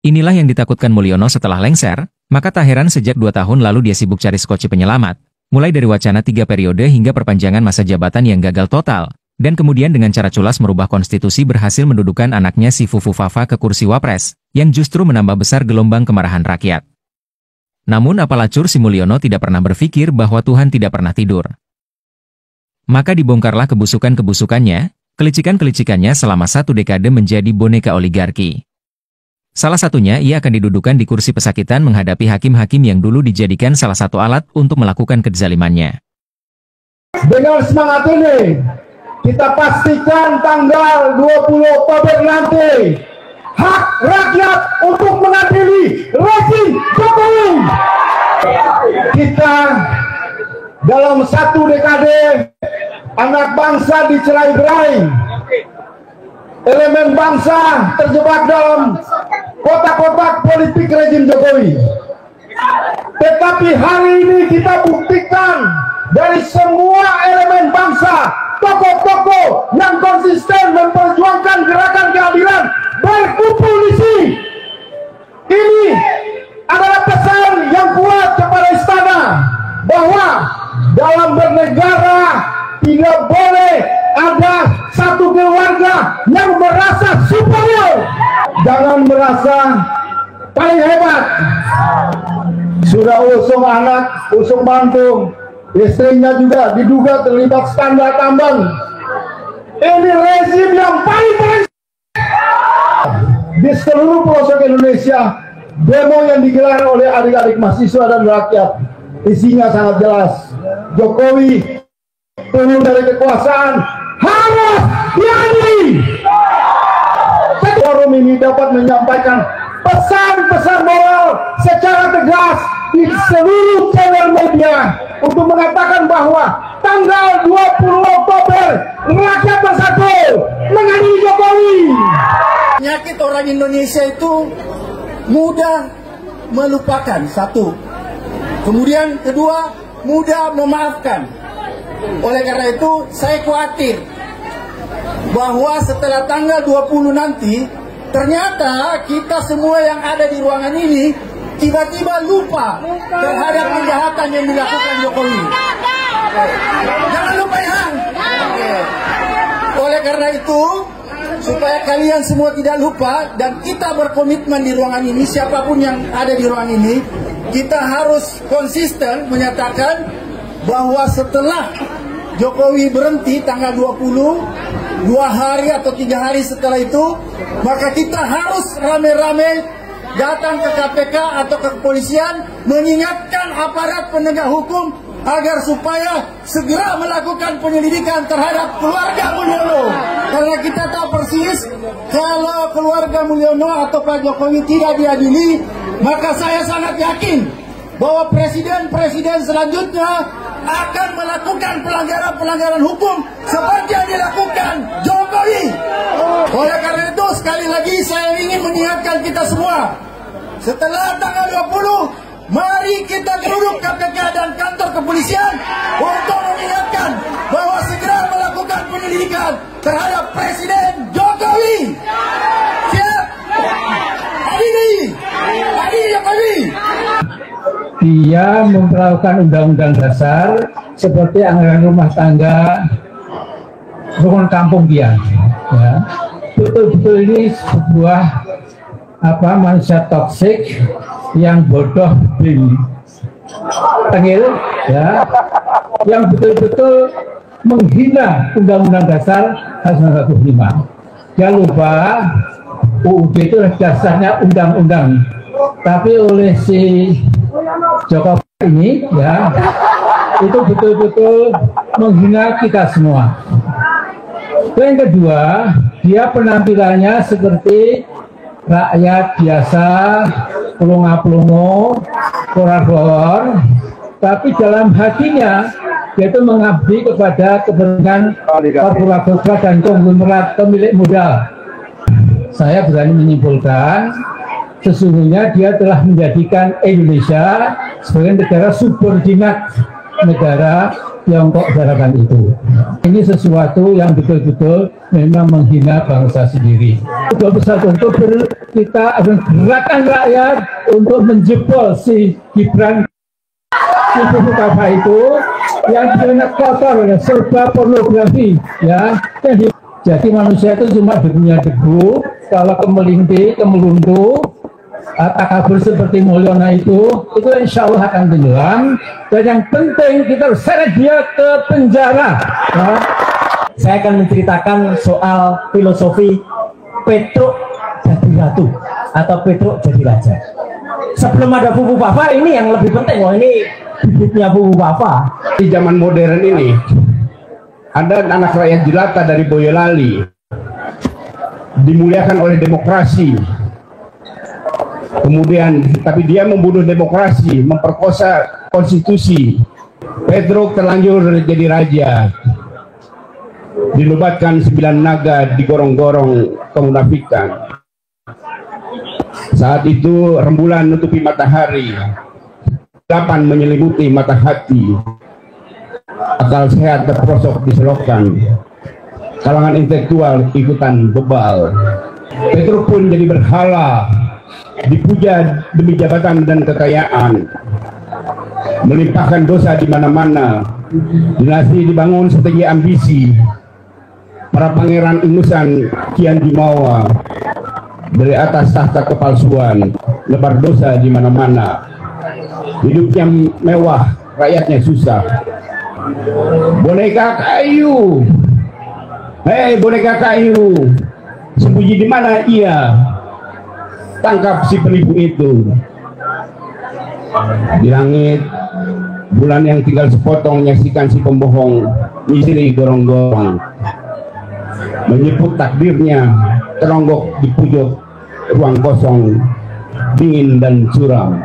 Inilah yang ditakutkan Mulyono setelah lengser, maka tak heran sejak 2 tahun lalu dia sibuk cari skoci penyelamat, mulai dari wacana 3 periode hingga perpanjangan masa jabatan yang gagal total, dan kemudian dengan cara culas merubah konstitusi berhasil mendudukan anaknya si Fufu Fafa ke kursi Wapres, yang justru menambah besar gelombang kemarahan rakyat. Namun apalah cur si Mulyono tidak pernah berpikir bahwa Tuhan tidak pernah tidur. Maka dibongkarlah kebusukan-kebusukannya, kelicikan-kelicikannya selama 1 dekade menjadi boneka oligarki. Salah satunya ia akan didudukan di kursi pesakitan menghadapi hakim-hakim yang dulu dijadikan salah satu alat untuk melakukan kezalimannya. Dengan semangat ini, kita pastikan tanggal 20 Oktober nanti, hak rakyat untuk mengadili rezim Jokowi. Kita dalam 1 dekade, anak bangsa dicerai-berai. Elemen bangsa terjebak dalam kotak-kotak politik rezim Jokowi. Tetapi hari ini kita buktikan dari semua elemen bangsa, tokoh-tokoh yang konsisten memperjuangkan gerakan keadilan berkumpul di sini. Ini adalah pesan yang kuat kepada istana bahwa dalam bernegara tidak boleh ada satu keluarga yang merasa superior. Jangan merasa paling hebat. Sudah usung anak, usung mantu, istrinya juga diduga terlibat skandal tambang. Ini rezim yang paling di seluruh pelosok Indonesia. Demo yang digelar oleh adik-adik mahasiswa dan rakyat isinya sangat jelas. Jokowi turun dari kekuasaan harus diadili. Forum ini dapat menyampaikan pesan-pesan moral secara tegas di seluruh channel media untuk mengatakan bahwa tanggal 20 Oktober rakyat bersatu mengadili Jokowi. Penyakit orang Indonesia itu mudah melupakan, satu. Kemudian kedua, mudah memaafkan. Oleh karena itu saya khawatir bahwa setelah tanggal 20 nanti ternyata kita semua yang ada di ruangan ini tiba-tiba lupa terhadap kejahatan yang dilakukan Jokowi. Jangan lupa ya. Oleh karena itu supaya kalian semua tidak lupa dan kita berkomitmen di ruangan ini, siapapun yang ada di ruangan ini, kita harus konsisten menyatakan bahwa setelah Jokowi berhenti tanggal 20, 2 hari atau 3 hari setelah itu, maka kita harus rame-rame datang ke KPK atau ke kepolisian mengingatkan aparat penegak hukum agar supaya segera melakukan penyelidikan terhadap keluarga Mulyono. Karena kita tahu persis kalau keluarga Mulyono atau Pak Jokowi tidak diadili, maka saya sangat yakin bahwa presiden-presiden selanjutnya akan melakukan pelanggaran-pelanggaran hukum seperti yang dilakukan Jokowi. Oleh karena itu sekali lagi saya ingin mengingatkan kita semua, setelah tanggal 20 mari kita geruduk KPK dan kantor kepolisian untuk mengingatkan bahwa segera melakukan penyelidikan terhadap Presiden Jokowi. Siap? Adili Jokowi. Dia memperlakukan undang-undang dasar seperti anggaran rumah tangga, rukun kampung dia. Ya. Betul-betul ini sebuah manusia toksik yang bodoh tengil, ya, yang betul-betul menghina Undang-Undang Dasar 1945. Jangan lupa UUD itu dasarnya undang-undang, tapi oleh si Jokowi ini, ya, itu betul-betul menghina kita semua. Yang kedua, dia penampilannya seperti rakyat biasa, pelongo-pelongo, korar-korar, tapi dalam hatinya dia itu mengabdi kepada kepentingan korporat dan konglomerat pemilik modal. Saya berani menyimpulkan sesungguhnya dia telah menjadikan Indonesia sebagai negara subordinat negara Tiongkok gerakan itu. Ini sesuatu yang betul-betul memang menghina bangsa sendiri. 21 Oktober kita akan gerakan rakyat untuk menjebol si Gibran Ibu Kava itu yang benar kotor, serba pornografi, ya. Jadi manusia itu cuma debunya debu. Kalau kemelinti, kemeluntu, takabur seperti Mulyono itu insya Allah akan tenggelam. Dan yang penting kita harus seret dia ke penjara. Ya. Saya akan menceritakan soal filosofi Petruk jadi ratu atau Petruk jadi raja. Sebelum ada Bubu Bava, ini yang lebih penting. Wah, ini bibitnya Bubu Bava. Di zaman modern ini ada anak rakyat jelata dari Boyolali dimuliakan oleh demokrasi. Kemudian, tapi dia membunuh demokrasi, memperkosa konstitusi. Petruk terlanjur jadi raja. Dinobatkan 9 naga, digorong-gorong kemunafikan. Saat itu rembulan menutupi matahari, 8 menyelimuti mata hati. Akal sehat terprosok diselokkan. Kalangan intelektual ikutan bebal. Petruk pun jadi berhala, dipuja demi jabatan dan kekayaan, melimpahkan dosa di mana-mana. Dinasti dibangun strategi ambisi. Para pangeran ingusan kian jumawa, dari atas tahta kepalsuan, lebar dosa di mana-mana. Hidupnya mewah, rakyatnya susah. Boneka kayu, hei boneka kayu, sembunyi di mana ia? Tangkap si penipu itu. Di langit, bulan yang tinggal sepotong menyaksikan si pembohong nyisiri gorong-gorong. Menyebut takdirnya teronggok di pojok ruang kosong, dingin dan suram.